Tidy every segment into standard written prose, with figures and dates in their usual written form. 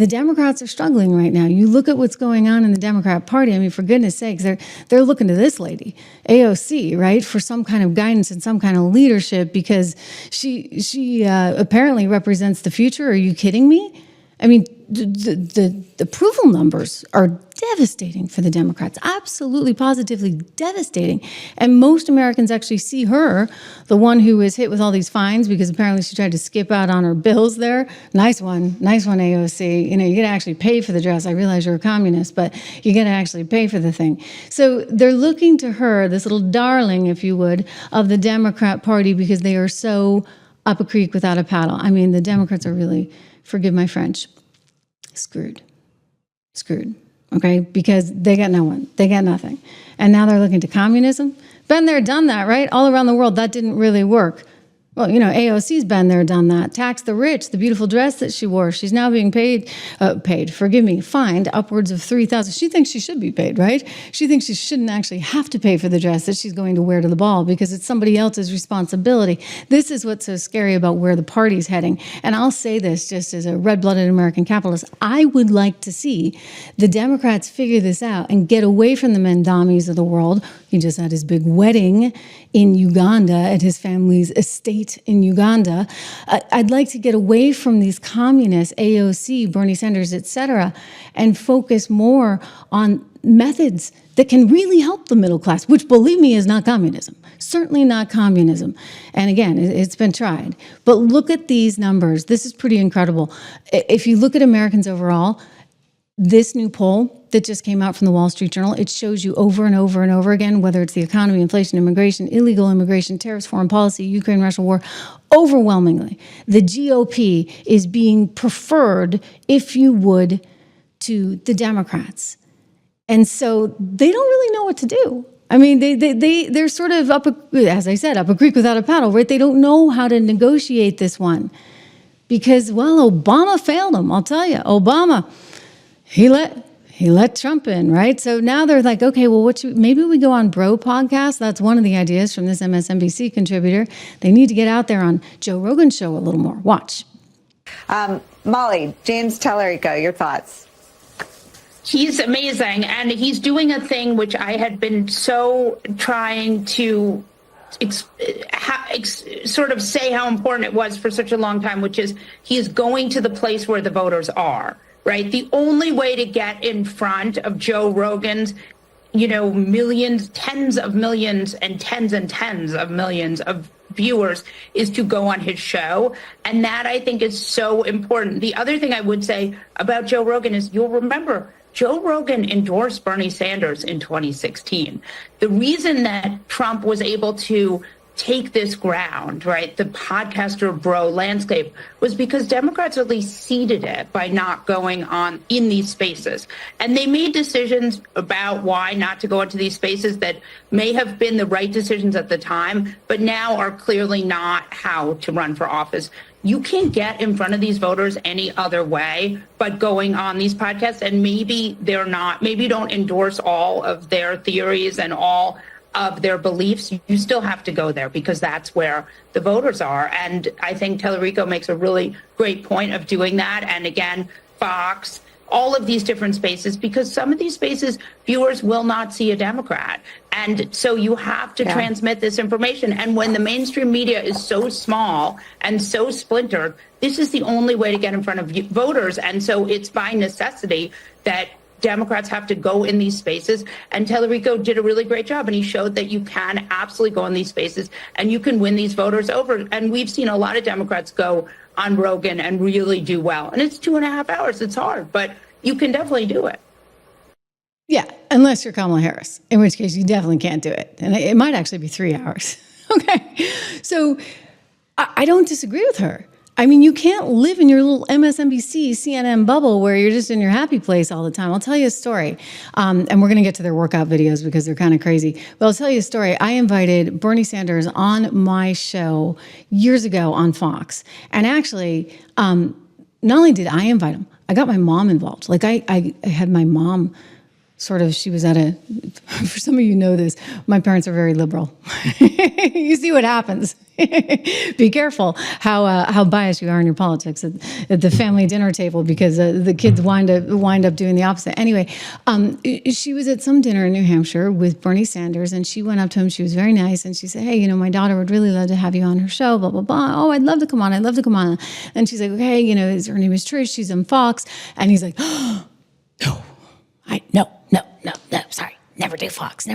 the Democrats are struggling right now. You look at what's going on in the Democrat Party. I mean, for goodness sakes, they're looking to this lady, AOC, right, for some kind of guidance and some kind of leadership, because she apparently represents the future. Are you kidding me? I mean, the approval numbers are devastating for the Democrats, absolutely, positively devastating. And most Americans actually see her, the one who was hit with all these fines because apparently she tried to skip out on her bills there. Nice one, AOC. You know, you got to actually pay for the dress. I realize you're a communist, but you got to actually pay for the thing. So they're looking to her, this little darling, if you would, of the Democrat Party, because they are so up a creek without a paddle. I mean, the Democrats are really, forgive my French, screwed, okay? Because they got no one, they got nothing. And now they're looking to communism. Been there, done that, right? All around the world, that didn't really work. Well, you know, AOC's been there, done that. Tax the rich, the beautiful dress that she wore. She's now being fined upwards of $3,000. She thinks she should be paid, right? She thinks she shouldn't actually have to pay for the dress that she's going to wear to the ball because it's somebody else's responsibility. This is what's so scary about where the party's heading. And I'll say this just as a red-blooded American capitalist. I would like to see the Democrats figure this out and get away from the Mendamis of the world. He just had his big wedding in Uganda at his family's estate in Uganda. I'd like to get away from these communists, AOC, Bernie Sanders, etc., and focus more on methods that can really help the middle class, which, believe me, is not communism. Certainly not communism. And again, it's been tried. But look at these numbers. This is pretty incredible. If you look at Americans overall, this new poll that just came out from the Wall Street Journal, it shows you over and over and over again, whether it's the economy, inflation, immigration, illegal immigration, tariffs, foreign policy, Ukraine-Russia war, overwhelmingly, the GOP is being preferred, if you would, to the Democrats. And so they don't really know what to do. I mean, they're sort of as I said, up a creek without a paddle, right? They don't know how to negotiate this one because, well, Obama failed them. I'll tell you, Obama, he let Trump in, right? So now they're like, okay, well, maybe we go on Bro podcast. That's one of the ideas from this MSNBC contributor. They need to get out there on Joe Rogan's show a little more. Watch. Molly, James Tallarico, your thoughts? He's amazing, and he's doing a thing which I had been so trying to sort of say how important it was for such a long time, which is he is going to the place where the voters are. Right. The only way to get in front of Joe Rogan's, millions, tens of millions and tens of millions of viewers is to go on his show. And that, I think, is so important. The other thing I would say about Joe Rogan is you'll remember Joe Rogan endorsed Bernie Sanders in 2016. The reason that Trump was able to take this ground, right, the podcaster bro landscape, was because Democrats at least seeded it by not going on in these spaces. And they made decisions about why not to go into these spaces that may have been the right decisions at the time, but now are clearly not how to run for office. You can't get in front of these voters any other way but going on these podcasts. And maybe maybe don't endorse all of their theories and all of their beliefs. You still have to go there because that's where the voters are. And I think Tallarico makes a really great point of doing that. And again, Fox, all of these different spaces, because some of these spaces, viewers will not see a Democrat. And so you have to transmit this information. And when the mainstream media is so small and so splintered, this is the only way to get in front of voters. And so it's by necessity that Democrats have to go in these spaces, and Tallarico did a really great job, and he showed that you can absolutely go in these spaces and you can win these voters over. And we've seen a lot of Democrats go on Rogan and really do well. And it's 2.5 hours. It's hard, but you can definitely do it. Yeah, unless you're Kamala Harris, in which case you definitely can't do it. And it might actually be 3 hours. Okay, so I don't disagree with her. I mean, you can't live in your little MSNBC, CNN bubble where you're just in your happy place all the time. I'll tell you a story, and we're going to get to their workout videos because they're kind of crazy. But I'll tell you a story. I invited Bernie Sanders on my show years ago on Fox. And actually, not only did I invite him, I got my mom involved. Like I had my mom she was at a, for some of you know this, my parents are very liberal. You see what happens. Be careful how biased you are in your politics at the family dinner table, because the kids wind up doing the opposite. Anyway, she was at some dinner in New Hampshire with Bernie Sanders, and she went up to him. She was very nice, and she said, "Hey, my daughter would really love to have you on her show, blah, blah, blah. Oh, I'd love to come on. I'd love to come on." And she's like, "Okay, her name is Trish. She's on Fox." And he's like, "Oh, no, sorry. Never do Fox.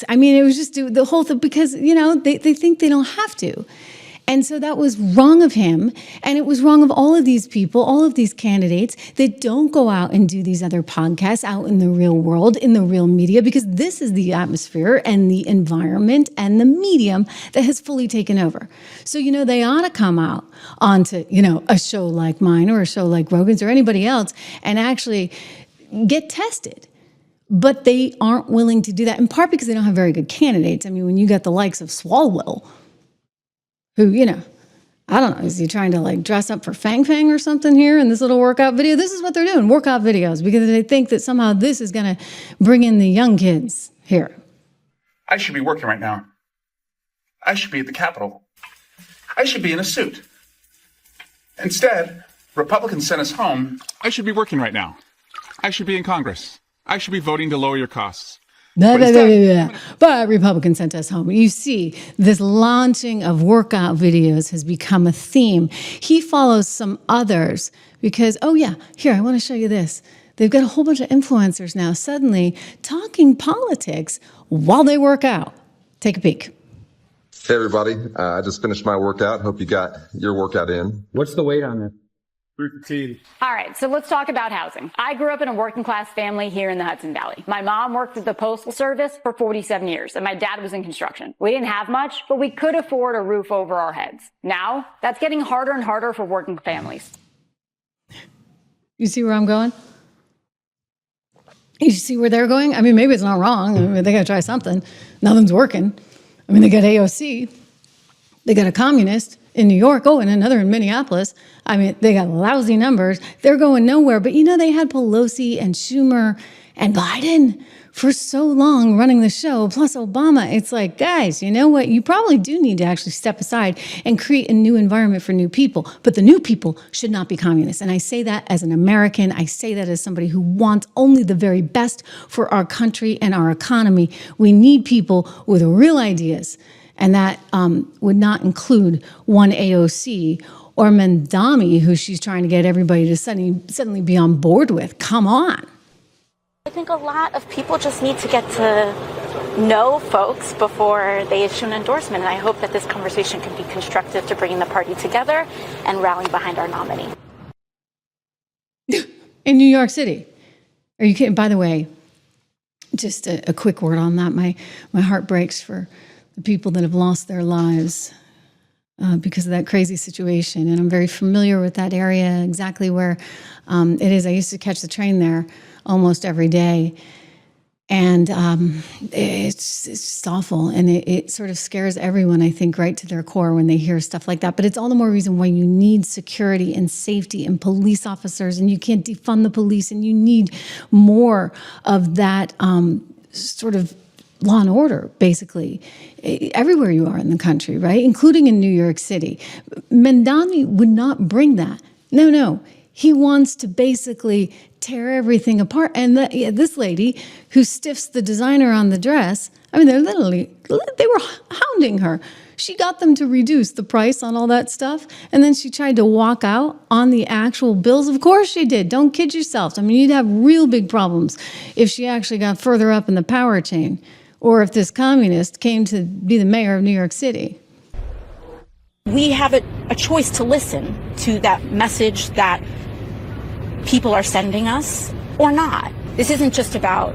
I mean, it was just the whole thing, because, they think they don't have to. And so that was wrong of him. And it was wrong of all of these people, all of these candidates that don't go out and do these other podcasts out in the real world, in the real media, because this is the atmosphere and the environment and the medium that has fully taken over. So, they ought to come out onto, a show like mine or a show like Rogan's or anybody else and actually get tested. But they aren't willing to do that, in part because they don't have very good candidates. I mean, when you got the likes of Swalwell, who, I don't know, is he trying to dress up for Fang Fang or something here in this little workout video? This is what they're doing, workout videos, because they think that somehow this is going to bring in the young kids here. I should be working right now. I should be at the Capitol. I should be in a suit. Instead, Republicans sent us home. I should be working right now. I should be in Congress. I should be voting to lower your costs. But Republicans sent us home. You see, this launching of workout videos has become a theme. He follows some others because, here, I want to show you this. They've got a whole bunch of influencers now suddenly talking politics while they work out. Take a peek. Hey, everybody. I just finished my workout. Hope you got your workout in. What's the weight on it? 13. All right, so let's talk about housing. I grew up in a working class family here in the Hudson Valley. My mom worked at the Postal Service for 47 years, and my dad was in construction. We didn't have much, but we could afford a roof over our heads. Now, that's getting harder and harder for working families. You see where I'm going? You see where they're going? I mean, maybe it's not wrong. I mean, they got to try something. Nothing's working. I mean, they got AOC. They got a communist in New York. Oh, and another in Minneapolis. I mean, they got lousy numbers. They're going nowhere. But, they had Pelosi and Schumer and Biden for so long running the show, plus Obama. It's like, guys, you know what? You probably do need to actually step aside and create a new environment for new people. But the new people should not be communists. And I say that as an American. I say that as somebody who wants only the very best for our country and our economy. We need people with real ideas. And that would not include one AOC or Mandami, who she's trying to get everybody to suddenly be on board with. Come on. I think a lot of people just need to get to know folks before they issue an endorsement. And I hope that this conversation can be constructive to bringing the party together and rallying behind our nominee. In New York City. Are you kidding? By the way, just a quick word on that. My heart breaks for the people that have lost their lives because of that crazy situation. And I'm very familiar with that area, exactly where it is. I used to catch the train there almost every day. And it's just awful. And it sort of scares everyone, I think, right to their core when they hear stuff like that. But it's all the more reason why you need security and safety and police officers. And you can't defund the police. And you need more of that sort of law and order, basically, everywhere you are in the country, right? Including in New York City. Mandami would not bring that. No. He wants to basically tear everything apart. And this lady who stiffs the designer on the dress, I mean, they were hounding her. She got them to reduce the price on all that stuff. And then she tried to walk out on the actual bills. Of course she did. Don't kid yourself. I mean, you'd have real big problems if she actually got further up in the power chain, or if this communist came to be the mayor of New York City. We have a choice to listen to that message that people are sending us or not. This isn't just about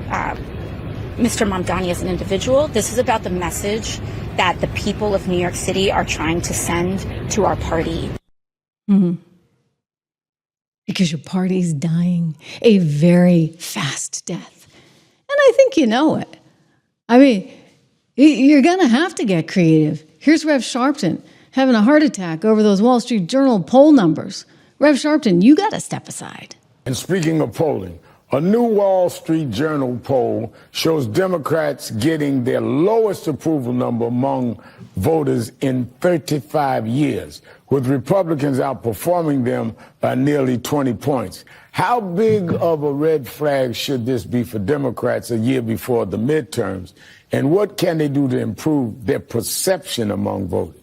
Mr. Mamdani as an individual. This is about the message that the people of New York City are trying to send to our party. Mm-hmm. Because your party's dying a very fast death. And I think you know it. I mean, you're going to have to get creative. Here's Rev Sharpton having a heart attack over those Wall Street Journal poll numbers. Rev Sharpton, you got to step aside. And speaking of polling, A new Wall Street Journal poll shows Democrats getting their lowest approval number among voters in 35 years, with Republicans outperforming them by nearly 20 points. How big of a red flag should this be for Democrats a year before the midterms? And what can they do to improve their perception among voters?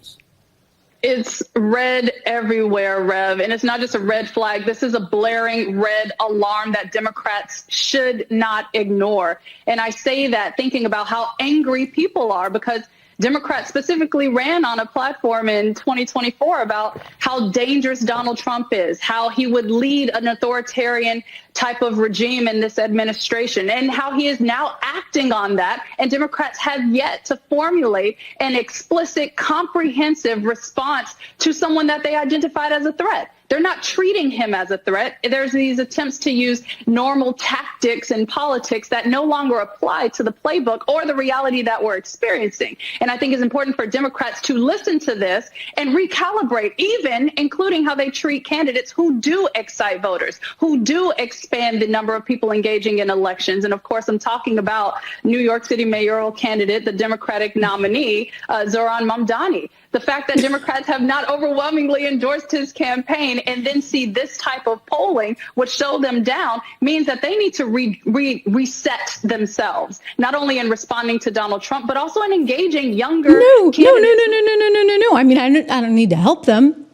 It's red everywhere, Rev. And it's not just a red flag. This is a blaring red alarm that Democrats should not ignore. And I say that thinking about how angry people are, because Democrats specifically ran on a platform in 2024 about how dangerous Donald Trump is, how he would lead an authoritarian type of regime in this administration, and how he is now acting on that. And Democrats have yet to formulate an explicit, comprehensive response to someone that they identified as a threat. They're not treating him as a threat. There's these attempts to use normal tactics in politics that no longer apply to the playbook or the reality that we're experiencing. And I think it's important for Democrats to listen to this and recalibrate, even including how they treat candidates who do excite voters, who do expand the number of people engaging in elections. And of course, I'm talking about New York City mayoral candidate, the Democratic nominee, Zohran Mamdani. The fact that Democrats have not overwhelmingly endorsed his campaign and then see this type of polling, which show them down, means that they need to reset themselves, not only in responding to Donald Trump, but also in engaging younger candidates. No. I mean, I don't need to help them,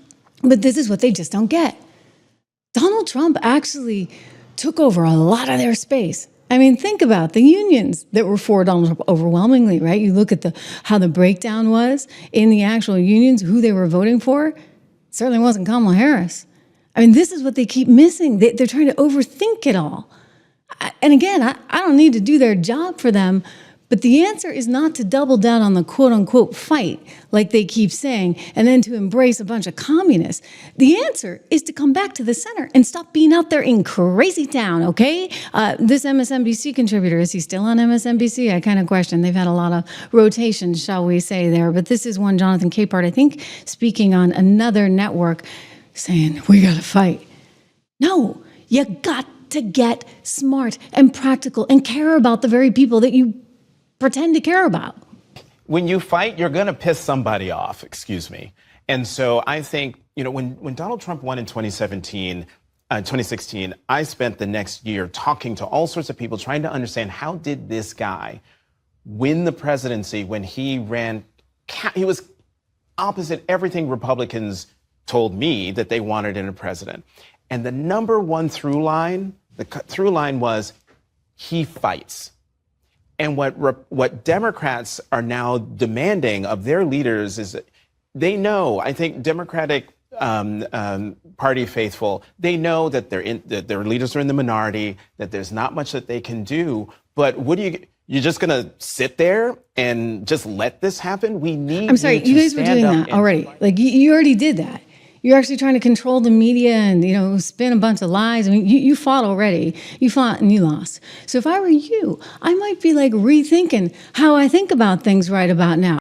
but this is what they just don't get. Donald Trump actually took over a lot of their space. I mean, think about the unions that were for Donald Trump overwhelmingly, right? You look at how the breakdown was in the actual unions, who they were voting for. It certainly wasn't Kamala Harris. I mean, this is what they keep missing. They're trying to overthink it all. And again, I don't need to do their job for them, but the answer is not to double down on the quote unquote fight, like they keep saying, and then to embrace a bunch of communists. The answer is to come back to the center and stop being out there in crazy town, okay? This MSNBC contributor, is he still on MSNBC? I kind of question. They've had a lot of rotations, shall we say, there. But this is one Jonathan Capehart, I think, speaking on another network, saying, we got to fight. No, you got to get smart and practical and care about the very people that you pretend to care about. When you fight, you're going to piss somebody off, excuse me. And so I think, when Donald Trump won in 2016, I spent the next year talking to all sorts of people, trying to understand, how did this guy win the presidency when he was opposite everything Republicans told me that they wanted in a president. And the number one through line was, he fights. And what Democrats are now demanding of their leaders is that they know, I think Democratic Party faithful, they know that their leaders are in the minority, that there's not much that they can do. But you're just going to sit there and just let this happen? We need I'm sorry, you guys were doing that already. Like, you already did that. You're actually trying to control the media and, spin a bunch of lies. I mean, you fought already. You fought and you lost. So if I were you, I might be rethinking how I think about things right about now.